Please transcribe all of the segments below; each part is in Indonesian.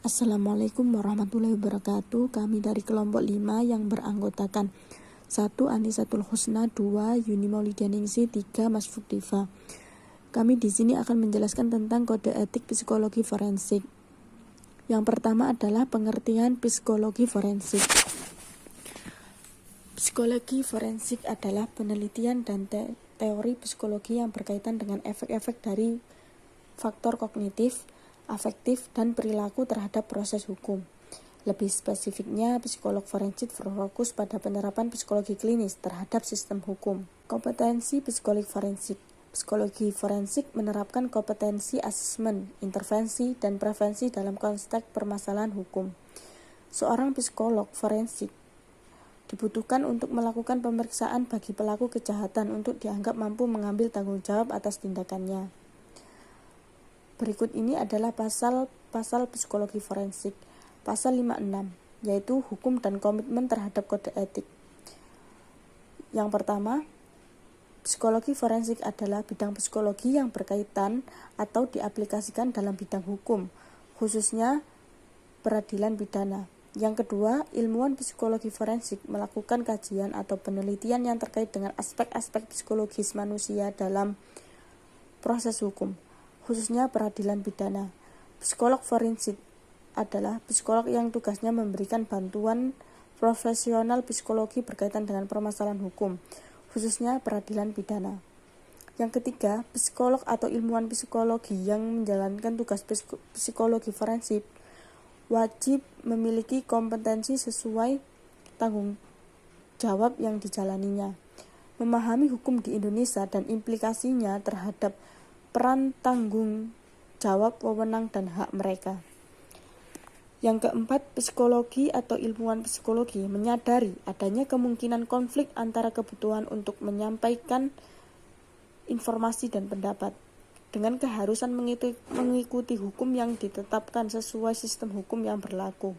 Assalamualaikum warahmatullahi wabarakatuh. Kami dari kelompok 5 yang beranggotakan 1. Anisatul Husna, 2. Yuni Maulidianingsi, 3. Mas Fuktiva. Kami di sini akan menjelaskan tentang kode etik psikologi forensik. Yang pertama adalah pengertian psikologi forensik. Psikologi forensik adalah penelitian dan teori psikologi yang berkaitan dengan efek-efek dari faktor kognitif, afektif, dan perilaku terhadap proses hukum. Lebih spesifiknya, psikolog forensik berfokus pada penerapan psikologi klinis terhadap sistem hukum. Kompetensi psikologi forensik. Psikologi forensik menerapkan kompetensi asesmen, intervensi, dan prevensi dalam konteks permasalahan hukum. Seorang psikolog forensik dibutuhkan untuk melakukan pemeriksaan bagi pelaku kejahatan untuk dianggap mampu mengambil tanggung jawab atas tindakannya. Berikut ini adalah pasal-pasal psikologi forensik. Pasal 56, yaitu hukum dan komitmen terhadap kode etik. Yang pertama, psikologi forensik adalah bidang psikologi yang berkaitan atau diaplikasikan dalam bidang hukum, khususnya peradilan pidana. Yang kedua, ilmuwan psikologi forensik melakukan kajian atau penelitian yang terkait dengan aspek-aspek psikologis manusia dalam proses hukum, khususnya peradilan pidana. Psikolog forensik adalah psikolog yang tugasnya memberikan bantuan profesional psikologi berkaitan dengan permasalahan hukum, khususnya peradilan pidana. Yang ketiga, psikolog atau ilmuwan psikologi yang menjalankan tugas psikologi forensik wajib memiliki kompetensi sesuai tanggung jawab yang dijalaninya, memahami hukum di Indonesia dan implikasinya terhadap peran tanggung jawab, wewenang, dan hak mereka. Yang keempat, psikologi atau ilmuwan psikologi menyadari adanya kemungkinan konflik antara kebutuhan untuk menyampaikan informasi dan pendapat dengan keharusan mengikuti hukum yang ditetapkan sesuai sistem hukum yang berlaku.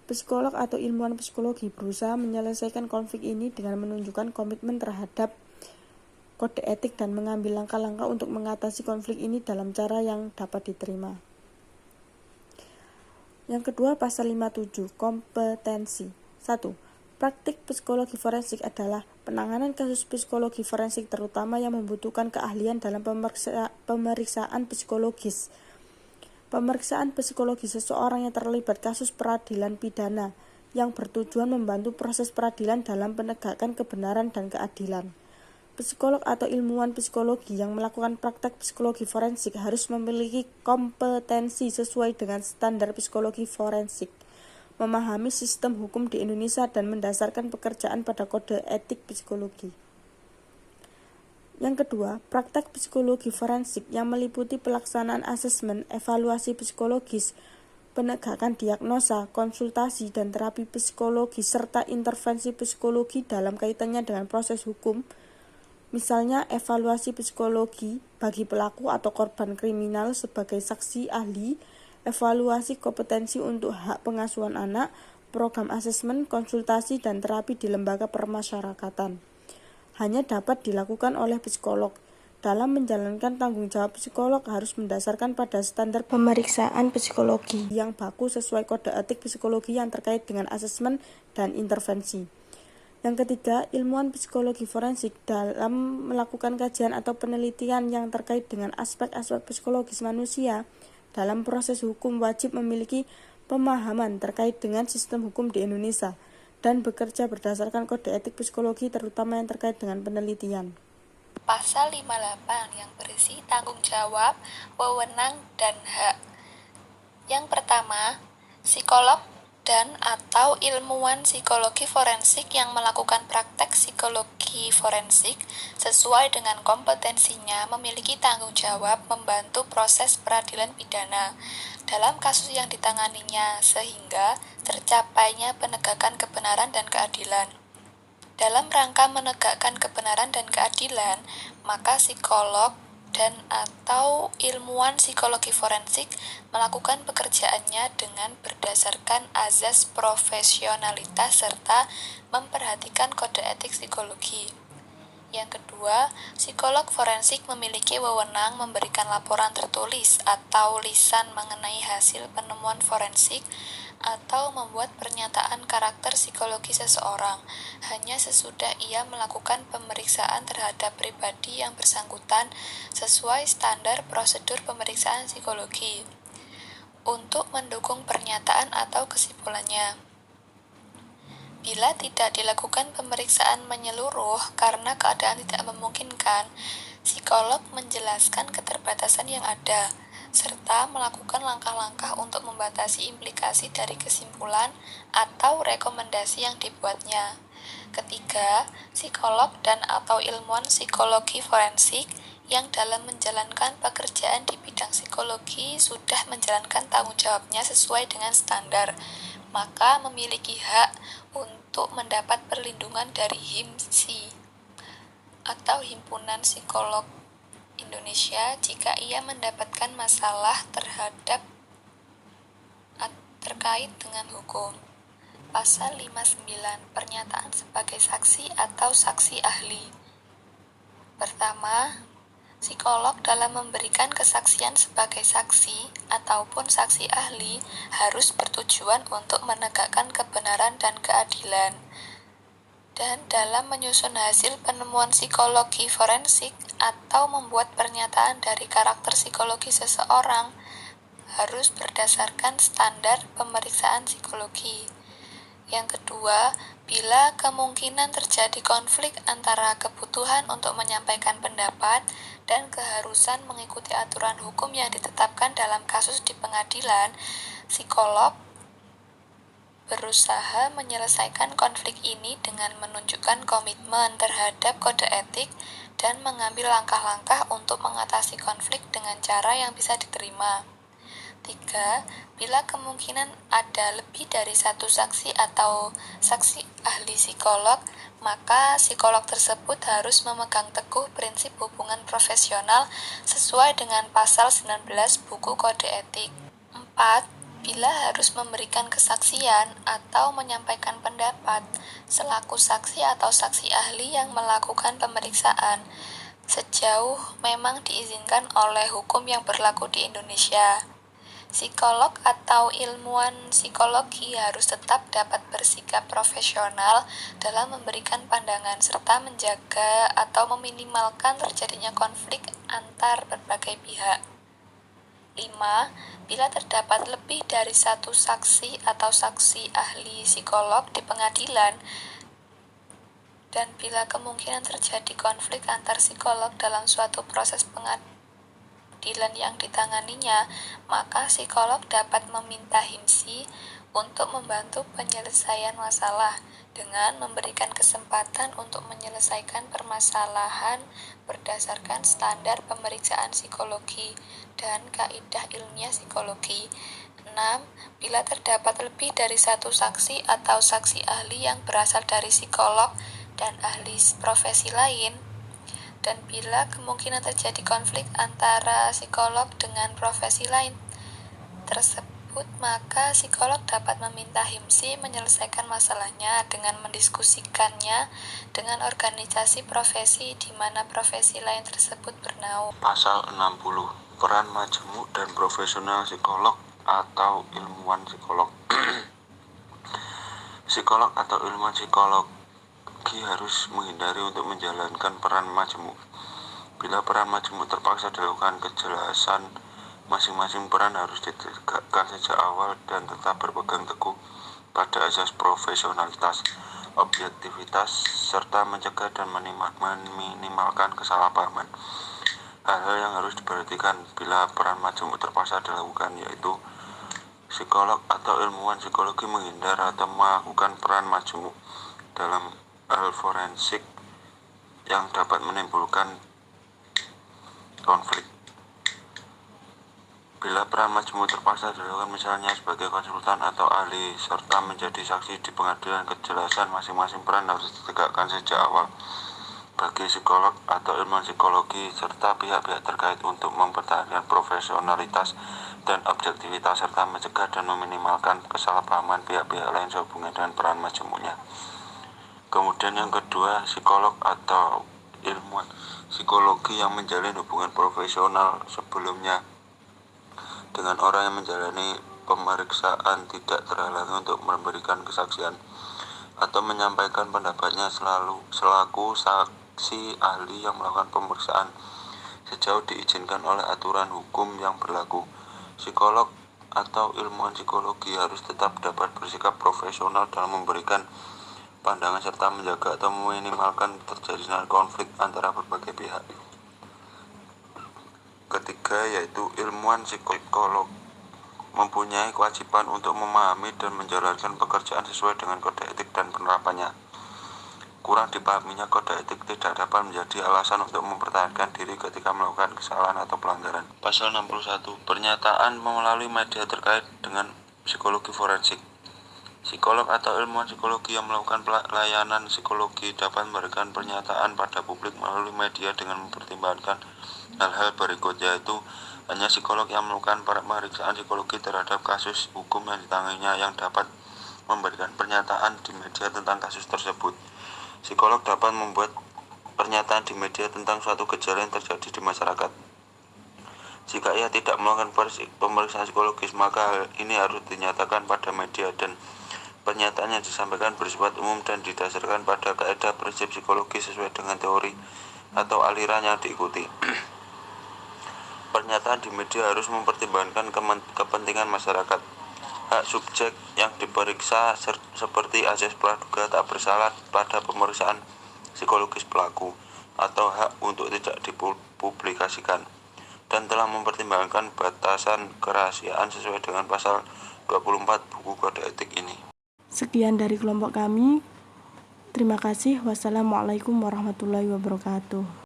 Psikolog atau ilmuwan psikologi berusaha menyelesaikan konflik ini dengan menunjukkan komitmen terhadap kode etik dan mengambil langkah-langkah untuk mengatasi konflik ini dalam cara yang dapat diterima. Yang kedua, pasal 57, kompetensi. 1. Praktik psikologi forensik adalah penanganan kasus psikologi forensik terutama yang membutuhkan keahlian dalam pemeriksaan psikologis. Pemeriksaan psikologi seseorang yang terlibat kasus peradilan pidana yang bertujuan membantu proses peradilan dalam penegakan kebenaran dan keadilan. Psikolog atau ilmuwan psikologi yang melakukan praktek psikologi forensik harus memiliki kompetensi sesuai dengan standar psikologi forensik, memahami sistem hukum di Indonesia dan mendasarkan pekerjaan pada kode etik psikologi. Yang kedua, praktek psikologi forensik yang meliputi pelaksanaan asesmen, evaluasi psikologis, penegakan diagnosa, konsultasi, dan terapi psikologi, serta intervensi psikologi dalam kaitannya dengan proses hukum. Misalnya, evaluasi psikologi bagi pelaku atau korban kriminal sebagai saksi ahli, evaluasi kompetensi untuk hak pengasuhan anak, program asesmen, konsultasi, dan terapi di lembaga permasyarakatan. Hanya dapat dilakukan oleh psikolog. Dalam menjalankan tanggung jawab, psikolog harus mendasarkan pada standar pemeriksaan psikologi yang baku sesuai kode etik psikologi yang terkait dengan asesmen dan intervensi. Yang ketiga, ilmuwan psikologi forensik dalam melakukan kajian atau penelitian yang terkait dengan aspek-aspek psikologis manusia dalam proses hukum wajib memiliki pemahaman terkait dengan sistem hukum di Indonesia dan bekerja berdasarkan kode etik psikologi terutama yang terkait dengan penelitian. Pasal 58 yang berisi tanggung jawab, wewenang, dan hak. Yang pertama, psikolog dan atau ilmuwan psikologi forensik yang melakukan praktek psikologi forensik sesuai dengan kompetensinya memiliki tanggung jawab membantu proses peradilan pidana dalam kasus yang ditanganinya sehingga tercapainya penegakan kebenaran dan keadilan. Dalam rangka menegakkan kebenaran dan keadilan, maka psikolog dan atau ilmuwan psikologi forensik melakukan pekerjaannya dengan berdasarkan azas profesionalitas serta memperhatikan kode etik psikologi. Yang kedua, psikolog forensik memiliki wewenang memberikan laporan tertulis atau lisan mengenai hasil penemuan forensik atau membuat pernyataan karakter psikologi seseorang hanya sesudah ia melakukan pemeriksaan terhadap pribadi yang bersangkutan sesuai standar prosedur pemeriksaan psikologi untuk mendukung pernyataan atau kesimpulannya. Bila tidak dilakukan pemeriksaan menyeluruh karena keadaan tidak memungkinkan, psikolog menjelaskan keterbatasan yang ada, serta melakukan langkah-langkah untuk membatasi implikasi dari kesimpulan atau rekomendasi yang dibuatnya. Ketiga, psikolog dan atau ilmuwan psikologi forensik yang dalam menjalankan pekerjaan di bidang psikologi sudah menjalankan tanggung jawabnya sesuai dengan standar, maka memiliki hak untuk mendapat perlindungan dari HIMSI atau Himpunan Psikolog Indonesia jika ia mendapatkan masalah terkait dengan hukum. Pasal 59, pernyataan sebagai saksi atau saksi ahli. Pertama, psikolog dalam memberikan kesaksian sebagai saksi ataupun saksi ahli harus bertujuan untuk menegakkan kebenaran dan keadilan. Dan dalam menyusun hasil penemuan psikologi forensik atau membuat pernyataan dari karakter psikologi seseorang harus berdasarkan standar pemeriksaan psikologi. Yang kedua, bila kemungkinan terjadi konflik antara kebutuhan untuk menyampaikan pendapat dan keharusan mengikuti aturan hukum yang ditetapkan dalam kasus di pengadilan, psikolog berusaha menyelesaikan konflik ini dengan menunjukkan komitmen terhadap kode etik dan mengambil langkah-langkah untuk mengatasi konflik dengan cara yang bisa diterima. 3. Bila kemungkinan ada lebih dari satu saksi atau saksi ahli psikolog, maka psikolog tersebut harus memegang teguh prinsip hubungan profesional sesuai dengan pasal 19 buku kode etik. 4. Bila harus memberikan kesaksian atau menyampaikan pendapat selaku saksi atau saksi ahli yang melakukan pemeriksaan, sejauh memang diizinkan oleh hukum yang berlaku di Indonesia. Psikolog atau ilmuwan psikologi harus tetap dapat bersikap profesional dalam memberikan pandangan serta menjaga atau meminimalkan terjadinya konflik antar berbagai pihak. 5. Bila terdapat lebih dari satu saksi atau saksi ahli psikolog di pengadilan dan bila kemungkinan terjadi konflik antar psikolog dalam suatu proses pengadilan yang ditanganinya, maka psikolog dapat meminta HIMSI untuk membantu penyelesaian masalah dengan memberikan kesempatan untuk menyelesaikan permasalahan berdasarkan standar pemeriksaan psikologi dan kaidah ilmiah psikologi. 6. Bila terdapat lebih dari satu saksi atau saksi ahli yang berasal dari psikolog dan ahli profesi lain, dan bila kemungkinan terjadi konflik antara psikolog dengan profesi lain tersebut, maka psikolog dapat meminta HIMSI menyelesaikan masalahnya dengan mendiskusikannya dengan organisasi profesi di mana profesi lain tersebut bernaung. Pasal 60, peran majemuk dan profesional psikolog atau ilmuwan psikolog. Psikolog atau ilmuwan psikolog harus menghindari untuk menjalankan peran majemuk. Bila peran majemuk terpaksa dilakukan, kejelasan masing-masing peran harus ditegakkan sejak awal dan tetap berpegang teguh pada asas profesionalitas, objektivitas, serta mencegah dan meminimalkan kesalahpahaman. Hal-hal yang harus diperhatikan bila peran majemuk terpaksa dilakukan yaitu psikolog atau ilmuwan psikologi menghindar atau melakukan peran majemuk dalam hal forensik yang dapat menimbulkan konflik. Bila peran majemuk terpaksa dilakukan misalnya sebagai konsultan atau ahli serta menjadi saksi di pengadilan, kejelasan masing-masing peran harus ditegakkan sejak awal bagi psikolog atau ilmuwan psikologi serta pihak-pihak terkait untuk mempertahankan profesionalitas dan objektivitas serta mencegah dan meminimalkan kesalahpahaman pihak-pihak lain sehubungan dengan peran majemuknya. Kemudian yang kedua, psikolog atau ilmuwan psikologi yang menjalin hubungan profesional sebelumnya dengan orang yang menjalani pemeriksaan tidak terhalangi untuk memberikan kesaksian atau menyampaikan pendapatnya selaku saksi ahli yang melakukan pemeriksaan sejauh diizinkan oleh aturan hukum yang berlaku. Psikolog atau ilmuwan psikologi harus tetap dapat bersikap profesional dalam memberikan pandangan serta menjaga atau meminimalkan terjadinya konflik antara berbagai pihak. Ketiga, yaitu ilmuwan psikolog mempunyai kewajiban untuk memahami dan menjalankan pekerjaan sesuai dengan kode etik dan penerapannya. Kurang dipahaminya kode etik tidak dapat menjadi alasan untuk mempertahankan diri ketika melakukan kesalahan atau pelanggaran. Pasal 61. Pernyataan melalui media terkait dengan psikologi forensik. Psikolog atau ilmuwan psikologi yang melakukan pelayanan psikologi dapat memberikan pernyataan pada publik melalui media dengan mempertimbangkan hal-hal berikut, yaitu hanya psikolog yang melakukan pemeriksaan psikologi terhadap kasus hukum yang ditanganinya yang dapat memberikan pernyataan di media tentang kasus tersebut. Psikolog dapat membuat pernyataan di media tentang suatu gejala yang terjadi di masyarakat. Jika ia tidak melakukan pemeriksaan psikologis, maka hal ini harus dinyatakan pada media dan pernyataan yang disampaikan bersifat umum dan didasarkan pada kaidah prinsip psikologi sesuai dengan teori atau aliran yang diikuti. Pernyataan di media harus mempertimbangkan kepentingan masyarakat, hak subjek yang diperiksa seperti asas praduga tak bersalah pada pemeriksaan psikologis pelaku atau hak untuk tidak dipublikasikan, dan telah mempertimbangkan batasan kerahasiaan sesuai dengan pasal 24 buku kode etik ini. Sekian dari kelompok kami. Terima kasih. Wassalamualaikum warahmatullahi wabarakatuh.